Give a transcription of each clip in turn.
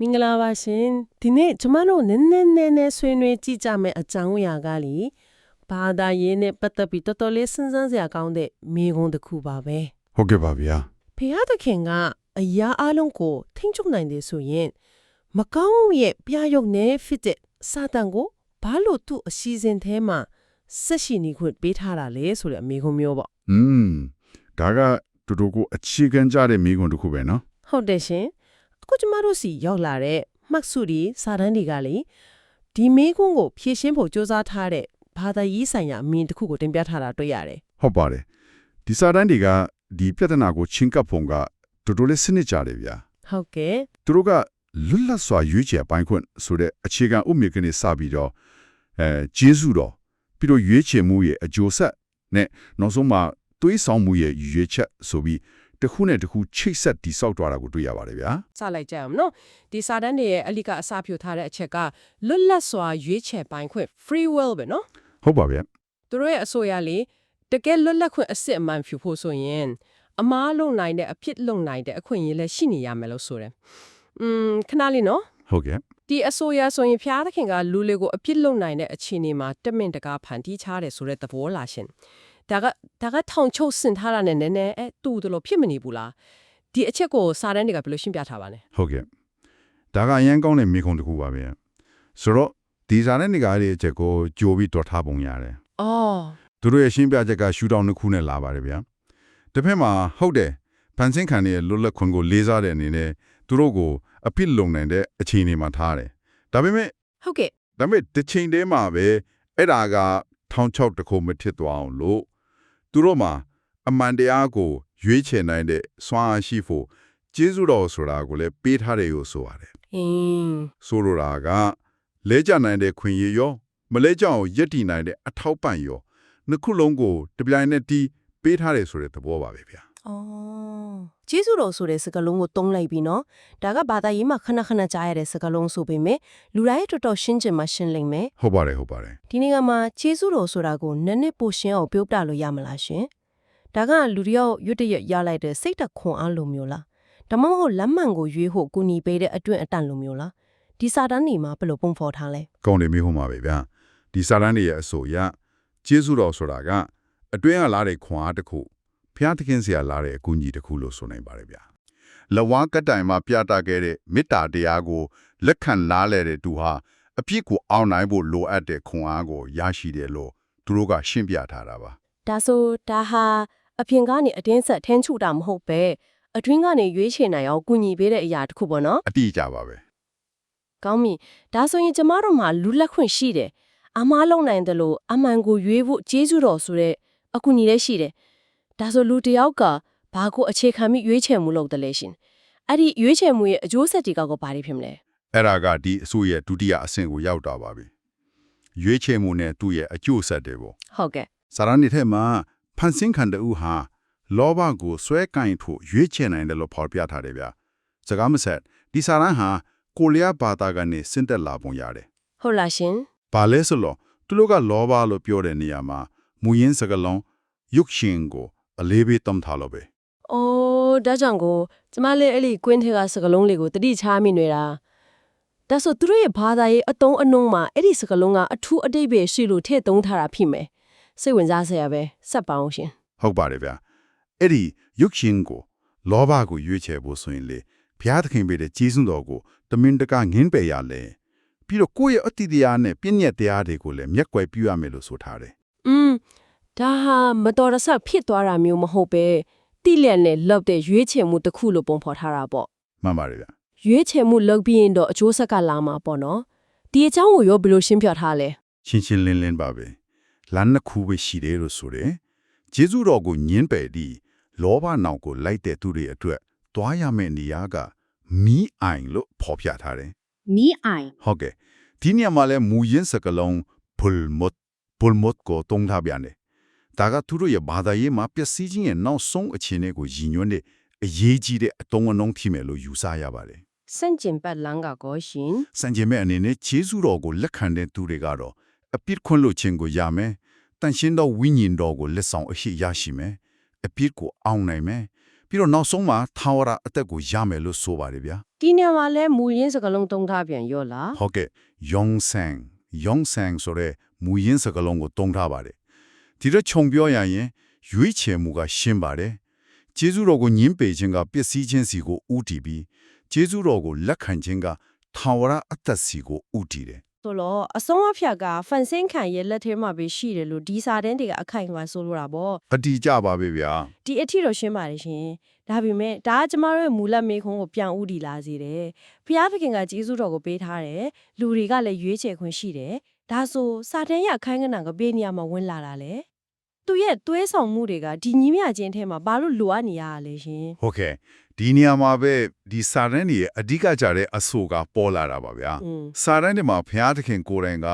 မင်္ဂလာပါရှင်ဒီနေ့ကျမတို့နည်းနည်းဆွေးနွေးကြည့်ကြမယ်အကြောင်းအရာကလေဘာသာရေးနဲ့ပတ်သက်ပြီးတော်တော်လေးစဉ်းစားစရာကောင်းတဲ့မိဂုံးတစ်ခုပါပဲ ဟုတ်ကဲ့ပါဗျာ ဖျားသခင်ကအရာအလုံးကိုထိန်းချုပ်နိုင်တယ်ဆိုရင်မကောင်းရဲ့ပြရုပ်နဲ့ဖြစ်တဲ့စာတန်ကိုဘာလို့သူ့အစီအစဉ်ထဲမှာဆက်ရှိနေခွင့်ပေးထားတာလဲဆိုတဲ့အမိဂုံးမျိုးပေါ့ ဒါကတူတူကိုအခြေခံကြတဲ့မိကွန်းတစ်ခုပဲနော် ဟုတ်တယ်ရှင်အခုကျမတို့စီရောက်လာတဲ့မှတ်စုတွေစာတန်းတွေကလေဒီမိဂုံးကိုဖြည့်ရှင်းဖို့စ조사ထားတဲ့ဘာသာရေးဆိုင်ရာအမြင်တစ်ခုကိုတင်ပြထားတာတွေ့ရတယ် ဟုတ်ပါတယ်ဒီစာတန်းတွေကဒီပြဿနာကိုချင်းကပ်ပုံကတူတူလေးစနစ်ကြတယ်ဗျာ ဟုတ်ကဲ့ သူတို့ကလွတ်လပ်စွာရွေးချယ်ပိုင်းခွင့်ဆိုတဲ့အခြေခံဥပဒေကနေစပြီးတော့ကျေးဇူးတော်ပြီးတော့ရွေးချယ်မှုရဲ့အကျိုးဆက်နဲ့နောက်ဆုံးမှာတွေးဆောင်မှုရဲ့ရွေးချက်ဆိုပြီးတစ်ခုနဲ့တစ်ခုချိတ်ဆက်တိဆောက်သွားတာကိုတွေ့ရပါတယ်ဗျာ စလိုက်ကြအောင်နော်ဒီစာတန်းတွေရဲ့အလိကအစပြုထားတဲ့အချက်ကလွတ်လပ်စွာရွေးချယ်ပိုင်ခွင့် free will ပဲနော် ဟုတ်ပါဗျာ သူတို့ရဲ့အဆိုအရလေတကယ်လွတ်လပ်ခွင့်အစစ်အမှန်ဖြူဖို့ဆိုရင်အမားလုံနိုင်တဲ့အဖြစ်လုံနိုင်တဲ့အခွင့်အရေးလည်းရှိနေရမယ်လို့ဆိုတယ်ခဏလေးနော် ဟုတ်ကဲ့ ဒီအဆိုအရဆိုရင်ဖျားသခင်ကလူလေးကိုအပြစ်လုံနိုင်တဲ့အခြေအနေမှာတမင်တကာဖန်တီးချတယ်ဆိုတဲ့သဘောလားရှင်ဒါကထောင်ချုပ်ဆင်ထားတာနဲ့နည်းနည်းတူတယ်လို့ဖြစ်မနေဘူးလားဒီအချက်ကိုစာတန်းတွေကဘယ်လိုရှင်းပြထားပါလဲ ဟုတ်ကဲ့ဒါကအရင်ကောင်းတဲ့မိခုံတစ်ခုပါပဲဆိုတော့ဒီစာနဲ့နေကားရဲ့အချက်ကိုကြိုပြီးတော်ထားပုံရတယ် အော် သူတို့ရဲ့ရှင်းပြချက်ကရှူတောင်းတစ်ခုနဲ့လာပါတယ်ဗျာတစ်ဖက်မှာဟုတ်တယ်ဖန်ဆင်းခံရဲ့လွတ်လပ်ခွင့်ကိုလေးစားတဲ့အနေနဲ့သူတို့ကိုအဖြစ်လုံနိုင်တဲ့အခြေအနေမှာထားတယ်ဒါပေမဲ့ ဟုတ်ကဲ့ တစ်ချိန်တည်းမှာပဲအဲ့ဒါက1600တခုမထစ်သွားအောင်လို့သူတို့မှာအမှန်တရားကိုရွေးချယ်နိုင်တဲ့စွမ်းအားရှိဖို့ကျေးဇူးတော်ဆိုတာကိုလည်းပေးထားတယ်လို့ဆိုရတယ် ဆိုလိုတာကလဲကျနိုင်တဲ့ခွင့်ရရောမလဲကျအောင်ယက်တီနိုင်တဲ့အထောက်ပံ့ရောနှစ်ခုလုံးကိုတပြိုင်နက်တည်းပေးထားတယ်ဆိုတဲ့သဘောပါပဲဗျာ အော်ကျေးဇူးတော်ဆိုတဲ့စကားလုံးကိုတုံးလိုက်ပြီနော်ဒါကဘာသာရေးမှာခဏခဏကြားရတဲ့စကားလုံးဆိုပေမဲ့လူတိုင်းတော်တော်ရှင်းချင်မှရှင်းလိမ့်မယ် ဟုတ်ပါတယ် ဒီနေ့ကမှကျေးဇူးတော်ဆိုတာကိုနည်းနည်းပိုရှင်းအောင်ပြောပြလို့ရမလားရှင်ဒါကလူတယောက်ရွတ်တရက်ရလိုက်တဲ့စိတ်တခွန်အားလိုမျိုးလားဒါမှမဟုတ်လက်မှန်ကိုရွေးဖို့ကူညီပေးတဲ့အတွင်းအတန်လိုမျိုးလားဒီစာတန်းနေမှာဘယ်လိုပုံဖော်ထားလဲ ကောင်းတယ်မိဟုတ်မှာပဲဗျာဒီစာတန်းတွေရဲ့အဆိုအရကျေးဇူးတော်ဆိုတာကအတွင်းကလာတဲ့ခွန်အားတစ်ခုဖျားသခင်ဆရာလာတဲ့အကူအညီတစ်ခုလို့ဆိုနိုင်ပါတယ်ဗျာလဝါကတိုင်မှာပြတာခဲ့တဲ့မေတ္တာတရားကိုလက်ခံလားလဲတဲ့သူဟာအပြစ်ကိုအောင်နိုင်ဖို့လိုအပ်တဲ့ခွန်အားကိုရရှိတယ်လို့သူတို့ကရှင်းပြထားတာပါ ဒါဆိုဒါဟာအပြင်ကနေအတင်းဆက်ထင်းချူတာမဟုတ်ပဲအတွင်းကနေရွေးချယ်နိုင်အောင်ကူညီပေးတဲ့အရာတစ်ခုပေါ့နော် အတိအကျပါပဲ ကောင်းပြီဒါဆိုရင်ကျမတို့မှာလူလက်ခွင့်ရှိတယ်အမားလုံနိုင်တယ်လို့အမှန်ကိုရွေးဖို့ကျေးဇူးတော်ဆိုတဲ့အကူအညီလည်းရှိတယ်ဒါဆိုလူတစ်ယောက်ကဘာကိုအခြေခံပြီးရွေးချယ်မှုလုပ်တယ်လဲရှင်အဲ့ဒီရွေးချယ်မှုရဲ့အကျိုးဆက်တွေကဘာတွေဖြစ်မလဲ အဲ့ဒါကဒီအဆိုရဲ့ဒုတိယအဆင့်ကိုရောက်တာပါပြီရွေးချယ်မှုနဲ့သူ့ရဲ့အကျိုးဆက်တွေပေါ့ ဟုတ်ကဲ့ စာရဏိထဲမှာဖန်ဆင်းခံတူဟာလောဘကိုဆွဲကင်ဖို့ရွေးချယ်နိုင်တယ်လို့ဖော်ပြထားတယ်ဗျာစကားမဆက်ဒီစာရန်ဟာကိုလျာဘာသာကနေစင်တက်လာပုံရတယ် ဟုတ်လားရှင် ဘာလဲဆိုလို့သူတို့ကလောဘလို့ပြောတဲ့နေရာမှာမူရင်းစကားလုံးယုတ်ရှင်ကိုအလေးပေးတမ်းထားလို့ပဲ အိုးဒါကြောင့်ကိုကျမလေးအဲ့ဒီကွင်းထဲကစကလုံးလေးကိုတတိချားမိနေတာဒါဆိုသူတို့ရဲ့ဘာသာရေးအတုံးအနှုံးမှာအဲ့ဒီစကလုံးကအထူးအတိတ်ပဲရှိလို့ထည့်သုံးထားတာဖြစ်မယ်စိတ်ဝင်စားစရာပဲစက်ပါအောင်ရှင် ဟုတ်ပါတယ်ဗျာအဲ့ဒီယုတ်ရှင်ကိုလောဘကိုရွေးချယ်ဖို့ဆိုရင်လေဘုရားသခင်ပေးတဲ့ကျေးဇူးတော်ကိုတမင်တကာငင်းပယ်ရလေပြီးတော့ကိုယ့်ရဲ့အတ္တိတရားနဲ့ပြည့်ညက်တရားတွေကိုလည်းမျက်ကွယ်ပြုရမယ်လို့ဆိုထားတယ် ဒါဟာမတော်တဆဖြစ်သွားတာမျိုးမဟုတ်ပဲတိလျက်နဲ့လောက်တဲ့ရွေးချယ်မှုတစ်ခုလို့ပုံဖော်ထားတာပေါ့ မှန်ပါတယ်ဗျာ ရွေးချယ်မှုလုပ်ပြီးရင်တော့အကျိုးဆက်ကလာမှာပေါ့နော်ဒီအကြောင်းကိုရောဘယ်လိုရှင်းပြထားလဲ ရှင်းရှင်းလင်းလင်းပါပဲလမ်းနှစ်ခုပဲရှိတယ်လို့ဆိုတယ်ဂျေဇုတော်ကိုညင်းပယ်ပြီးလောဘနောက်ကိုလိုက်တဲ့သူတွေအတွက်တွားရမယ့်နေရာကမီးအိုင်လို့ဖော်ပြထားတယ် မီးအိုင် ဟုတ်ကဲ့ဒီနေရာမှာလဲမူရင်းစကလုံးပူလ်မတ်ကိုတုံးထားပြန်တယ်ဒါကသူတို့ရဲ့ဘာသာရေးမှာပျက်စီးခြင်းရဲ့နောက်ဆုံးအခြေအနေကိုရည်ညွှန်းတဲ့အရေးကြီးတဲ့အတုံးအနှုံးဖြစ်မယ်လို့ယူဆရပါတယ် စန့်ကျင်ဘက်လမ်းကကိုရှင် စံကျင်မဲ့အနေနဲ့ဂျေဇုတော်ကိုလက်ခံတဲ့သူတွေကတော့အပြစ်ခွင့်လို့ခြင်းကိုရမယ်တန်ရှင်းသောဝိညာဉ်တော်ကိုလက်ဆောင်အရှိရရှိမယ်အပြစ်ကိုအောင်နိုင်မယ် ပြီးတော့နောက်ဆုံးမှာထာဝရအသက်ကိုရမယ်လို့ဆိုပါတယ်ဗျာ ဒီနေရာမှာလဲမူရင်းစကားလုံးသုံးထားပြန်ရောလား ဟုတ်ကဲ့ Yongsang ဆိုတဲ့မူရင်းစကားလုံးကိုတုံးထားပါတယ်ဒီတော့ခြုံပြောရရင်ရွေးချယ်မှုကရှင်းပါတယ်ကျေးဇူးတော်ကိုညှင်းပယ်ခြင်းကပျက်စီးခြင်းစီကိုဥတည်ပြီးကျေးဇူးတော်ကိုလက်ခံခြင်းကထာဝရအသက်စီကိုဥတည်တယ် ဆိုတော့အဆုံးအဖြတ်ကဖန်ဆင်းခံရဲ့လက်ထဲမှာပဲရှိတယ်လို့ဒီစာတန်းတွေကအခိုင်အမာဆိုလိုတာပေါ့ အတီးကြပါပဲဗျာ ဒီအထီတော့ရှင်းပါတယ်ရှင်ဒါပေမဲ့ဒါကကျမတို့ရဲ့မူလမေခွန်းကိုပြန်ဥတည်လာစေတယ်ဘုရားသခင်ကကျေးဇူးတော်ကိုပေးထားတယ်လူတွေကလည်းရွေးချယ်ခွင့်ရှိတယ်ဒါဆိုစာတန်းရခိုင်းကနံကပေးနေရမှာဝင်လာတာလေသူရဲ့သွေးဆောင်မှုတွေကဒီညီမြချင်းထဲမှာဘာလို့လိုအပ်နေရလဲရှင် ဟုတ်ကဲ့ဒီနေရာမှာပဲဒီစာရန်ရဲ့အဓိကကြတဲ့အဆိုကပေါ်လာတာပါဗျာစာရန်တွေမှာဘုရားသခင်ကိုယ်တိုင်က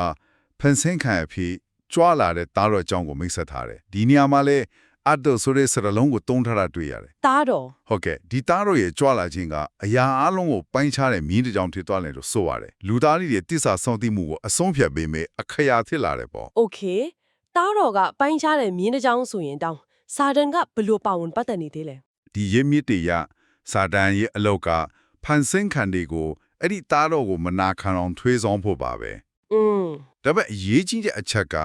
ဖန်ဆင်းခံအဖြစ်ကြွားလာတဲ့တားတော်အကြောင်းကိုမိတ်ဆက်ထားတယ်ဒီနေရာမှာလဲအတ္တဆိုတဲ့စရလုံးကိုတုံးထားတာတွေ့ရတယ် တားတော် ဟုတ်ကဲ့ဒီတားတော်ရဲ့ကြွားလာခြင်းကအရာအလုံးကိုပိုင်းခြားတဲ့မြင်းတစ်ကြောင်ဖြစ်သွားတယ်လို့ဆိုရတယ်လူသားတွေရဲ့တစ္ဆာဆောင်သိမှုကိုအဆုံးဖြတ်ပေးမယ်အခရာဖြစ်လာတယ်ပေါ့ โอเคတားတော်ကပိုင်းခြားတဲ့မြင်းတစ်ကြောင်းဆိုရင်တောင်းစာတန်ကဘလို့ပါဝင်ပတ်သက်နေသေးလဲ ဒီရင်းမြစ်တွေရစာတန်ရဲ့အလောက်ကဖန်ဆင်းခံတွေကိုအဲ့ဒီတားတော်ကိုမနာခံအောင်ထွေးဆောင်ဖို့ပါပဲ ဒါပေမဲ့အရေးကြီးတဲ့အချက်က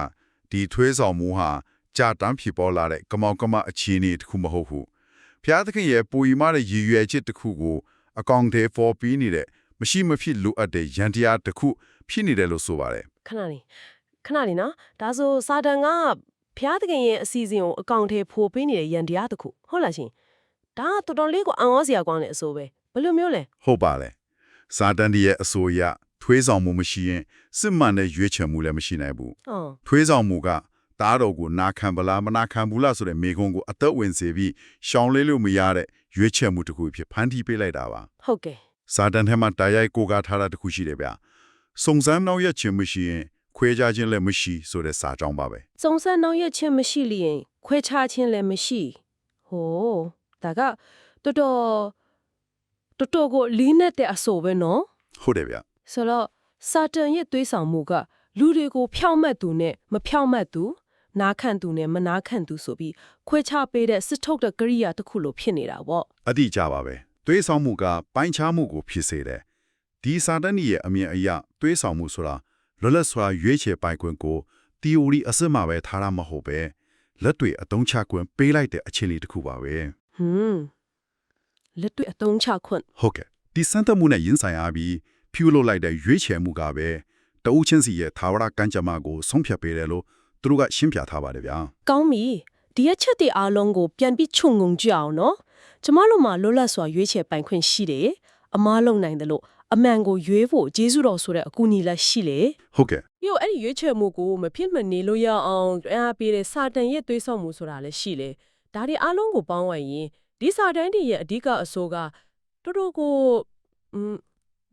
ဒီထွေးဆောင်မှုဟာကြာတန်းဖြစ်ပေါ်လာတဲ့ကမောက်ကမအခြေအနေတစ်ခုမဟုတ်ဘူး။ဘုရားသခင်ရဲ့ပူရီမတဲ့ရည်ရွယ်ချက်တစ်ခုကိုအကောင်အထည်ဖော်ပြီးနေတဲ့မရှိမဖြစ်လိုအပ်တဲ့ယန္တရားတစ်ခုဖြစ်နေတယ်လို့ဆိုပါတယ် ခဏလေးနော်ဒါဆိုစာတန်ကဘုရားသခင်ရဲ့အစီအစဉ်ကိုအကောင့်ထဲပို့ပေးနေတဲ့ယန်တရားတစ်ခုဟုတ်လားရှင်ဒါကတော်တော်လေးကိုအံ့ဩစရာကောင်းတဲ့အဆိုပဲဘယ်လိုမျိုးလဲ ။ဟုတ်ပါလေ။စာတန်ရဲ့အဆိုအရထွေးဆောင်မှုမရှိရင်စစ်မှန်တဲ့ရွေးချယ်မှုလည်းမရှိနိုင်ဘူး ဟော ။ထွေးဆောင်မှုကတားတော်ကိုနာခံပလားမနာခံဘူးလားဆိုတဲ့မေခွန်းကိုအသက်ဝင်စေပြီးရှောင်လေးလို့မရတဲ့ရွေးချယ်မှုတစ်ခုဖြစ်ဖန်တီးပေးလိုက်တာပါ ဟုတ်ကဲ့ စာတန်ထဲမှာတာရိုက်ကိုကားထားတာတစ်ခုရှိတယ်ဗျ။စုံစမ်းနောက်ရခြင်းမရှိရင်ခွဲခြားခြင်းလည်းမရှိဆိုတဲ့စာကြောင်းပါပဲ စုံစမ်းနှောင့်ယှက်ခြင်းမရှိလျင်ခွဲခြားခြင်းလည်းမရှိဟိုဒါကတော်တော်ကိုလေးနဲ့တဲ့အဆိုပဲနော် ။ဟုတ်တယ်ဗျ ဆိုတော့စာတန်ရဲ့သွေးဆောင်မှုကလူတွေကိုဖြောင့်မတ်သူနဲ့မဖြောင့်မတ်သူနာခံသူနဲ့မနာခံသူဆိုပြီးခွဲခြားပေးတဲ့စစ်ထုတ်တဲ့ကရိယာတစ်ခုလိုဖြစ်နေတာပေါ့ ။အတိအကျပါပဲ။သွေးဆောင်မှုကပိုင်းခြားမှုကိုဖြစ်စေတယ်။ဒီစာတန်ရဲ့အမြင်အရသွေးဆောင်မှုဆိုတာလွတ်လပ်စွာရွေးချယ်ပိုင်ခွင့်ကို theory အစစ်မှာပဲထားရမှာဟုတ်ပဲလက်တွေအသုံးချခွင့်ပေးလိုက်တဲ့အခြေအနေတစ်ခုပါပဲ ဟွန်းလက်တွေ့အသုံးချခွင့် ။ဟုတ်ကဲ့ဒီစံတမှုနဲ့ရင်ဆိုင်အားပြီးဖြူလို့လိုက်တဲ့ရွေးချယ်မှုကပဲတဦးချင်းစီရဲ့သာဝရကံကြမ္မာကိုဆုံးဖြတ်ပေးတယ်လို့သူတို့ကရှင်းပြထားပါတယ်ဗျာ။ ကောင်းပြီဒီအချက်တွေအားလုံးကိုပြန်ပြီးခြုံငုံကြအောင်နော်ကျမတို့မှာလွတ်လပ်စွာရွေးချယ်ပိုင်ခွင့်ရှိတယ်အမားလုံနိုင်တယ်လို့အမှန်ကိုရွေးဖို့ဂျေဇုတော်ဆိုတဲ့အကူအညီလည်းရှိလေ ဟုတ်ကဲ့ ပြီးတော့အဲ့ဒီရွေးချယ်မှုကိုမဖြစ်မနေလို့ရအောင်အားပေးတဲ့စာတန်ရဲ့သွေးဆောင်မှုဆိုတာလည်းရှိလေဒါတွေအားလုံးကိုပေါင်းဝိုင်းရင်ဒီစာတန်တွေရဲ့အဓိကအဆိုးကတော်တော်ကို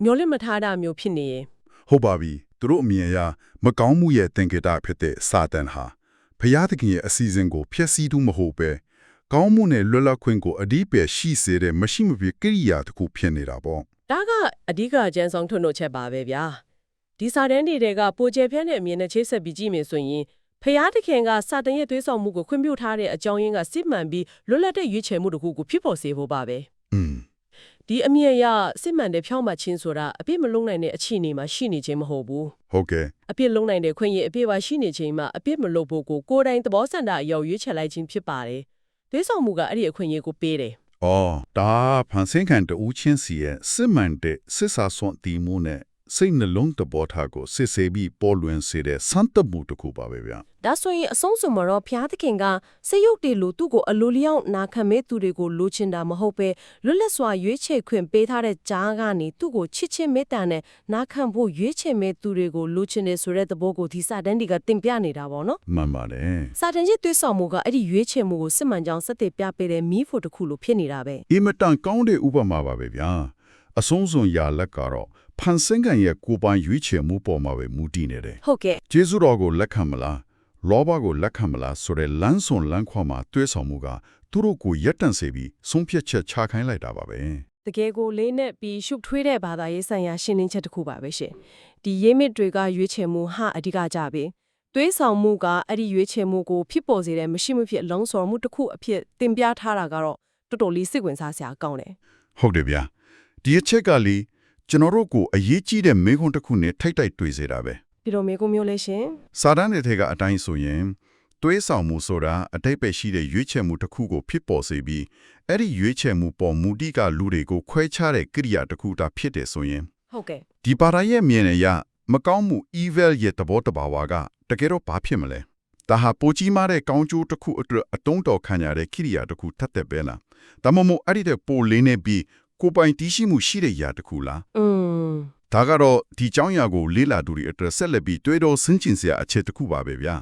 မျောလင့်မထားတာမျိုးဖြစ်နေရင် ဟုတ်ပါပြီသူတို့အမြင်အရမကောင်းမှုရဲ့သင်္ကေတဖြစ်တဲ့စာတန်ဟာဘုရားသခင်ရဲ့အစီအစဉ်ကိုဖျက်ဆီးသူမဟုတ်ပဲကောင်းမှုနဲ့လွတ်လပ်ခွင့်ကိုအဓိပ္ပာယ်ရှိစေတဲ့မရှိမဖြစ်ကိရိယာတစ်ခုဖြစ်နေတာပေါ့ ဒါကအဓိကအကျဉ်းဆောင်ထွန်းတို့ချက်ပါပဲဗျာဒီစာတန်းတွေကပိုကျဲပြန့်တဲ့အမြင်နဲ့ချိတ်ဆက်ပြီးကြည့်မယ်ဆိုရင်ဖျားသခင်ကစာတန်ရဲ့သွေးဆောင်မှုကိုခွင့်ပြုထားတဲ့အကြောင်းရင်းကစစ်မှန်ပြီးလွတ်လပ်တဲ့ရွေးချယ်မှုတစ်ခုကိုဖြစ်ပေါ်စေဖို့ပါပဲ ဒီအမြင်အရစစ်မှန်တဲ့ဖြောင့်မတ်ခြင်းဆိုတာအပြစ်မလုံးနိုင်တဲ့အခြေအနေမှာရှိနေခြင်းမဟုတ်ဘူး ဟုတ်ကဲ့ အပြစ်လုံးနိုင်တဲ့ခွင့်ရအပြစ်ပါရှိနေခြင်းမှာအပြစ်မလုပ်ဖို့ကိုယ်တိုင်သဘောဆန္ဒအရောက်ရွေးချယ်လိုက်ခြင်းဖြစ်ပါတယ်သွေးဆောင်မှုကအဲ့ဒီအခွင့်အရေးကိုပေးတယ် အော်ဒါဖန်ဆင်းခံတူးချင်းစီရဲ့စစ်မှန်တဲ့စစ်စာစွန့်တည်မှုနဲ့စိတ်နှလုံးတဘောထားကိုစစ်ဆေးပြီးပေါ်လွင်စေတဲ့စံတမှုတစ်ခုပါပဲဗျာ ဒါဆိုရင်အဆုံးစုံမှာတော့ဘုရားသခင်ကစိတ်ရုပ်တွေလိုသူ့ကိုအလိုလျောက်နာခံမဲ့သူတွေကိုလိုချင်တာမဟုတ်ပဲလွတ်လပ်စွာရွေးချယ်ခွင့်ပေးထားတဲ့ကြားကနေသူ့ကိုချစ်ချင်းမေတ္တာနဲ့နာခံဖို့ရွေးချယ်မဲ့သူတွေကိုလိုချင်တယ်ဆိုတဲ့သဘောကိုဒီစာတန်းတွေကတင်ပြနေတာပေါ့နော် မှန်ပါတယ် စာတန်ရဲ့သွေးဆောင်မှုကအဲ့ဒီရွေးချယ်မှုကိုစစ်မှန်ကြောင်းစက်တည်ပြပေးတဲ့မီးဖို့တစ်ခုလိုဖြစ်နေတာပဲ အင်မတန်ကောင်းတဲ့ဥပမာပါပဲဗျာအဆုံးစွန်ရာလက်ကတော့ဖန်ဆင်းခံရဲ့ကိုယ်ပိုင်ရွေးချယ်မှုပေါ်မှာပဲမူတည်နေတယ် ဟုတ်ကဲ့ ကျေးဇူးတော်ကိုလက်ခံမလားလောဘကိုလက်ခံမလားဆိုတဲ့လမ်းစွန်လမ်းခွမှာတွဲဆောင်မှုကသူတို့ကိုရက်တန့်စေပြီးဆုံးဖြတ်ချက်ချခိုင်းလိုက်တာပါပဲ တကယ်ကိုလေးနဲ့ပြီးရှုပ်ထွေးတဲ့ဘာသာရေးဆိုင်ရာရှင်းလင်းချက်တစ်ခုပါပဲရှင်ဒီရေးမစ်တွေကရွေးချယ်မှုဟာအဓိကကြပဲသွေးဆောင်မှုကအဲ့ဒီရွေးချယ်မှုကိုဖြစ်ပေါ်စေတဲ့မရှိမဖြစ်အလုံးစုံမှုတစ်ခုအဖြစ်တင်ပြထားတာကတော့ တော်တော်လေးစိတ်ဝင်စားစရာကောင်းတယ် ဟုတ်တယ်ဗျာဒီအချက်ကလေကျွန်တော်တို့ကိုအရေးကြီးတဲ့မေးခွန်းတစ်ခုနဲ့ထိုက်တိုက်တွေ့စေတာပဲ ပြီးတော့မေကုမျိုးလဲရှင် စာတမ်းတွေထဲကအတိုင်းဆိုရင်တွေးဆောင်မှုဆိုတာအတိတ်ပဲရှိတဲ့ရွေးချယ်မှုတစ်ခုကိုဖြစ်ပေါ်စေပြီးအဲ့ဒီရွေးချယ်မှုပေါ်မူတည်ကလူတွေကိုခွဲခြားတဲ့ကိရိယာတစ်ခုတာဖြစ်တယ်ဆိုရင် ဟုတ်ကဲ့ ဒီပါရရဲ့မြင်နေရမကောင်းမှု evil ရဲ့သဘောတဘာဝကတကယ်တော့ဘာဖြစ်မလဲဒါဟာပိုကြီးမားတဲ့ကောင်းကျိုးတစ်ခုအတွက်အတုံးတော်ခံရတဲ့ကိရိယာတစ်ခုထပ်တဲ့ပဲလားဒါမှမဟုတ်အဲ့ဒီတဲ့ပိုလင်းနေပြီးကိုယ်ပိုင်တည်ရှိမှုရှိတဲ့ຢာတစ်ခုလား ဒါကတော့ဒီเจ้าညာကိုလေးလာသူတွေအတွက်ဆက်လက်ပြီးတွေးတော့ဆင်ကျင်စရာအခြေတစ်ခုပါပဲဗျာ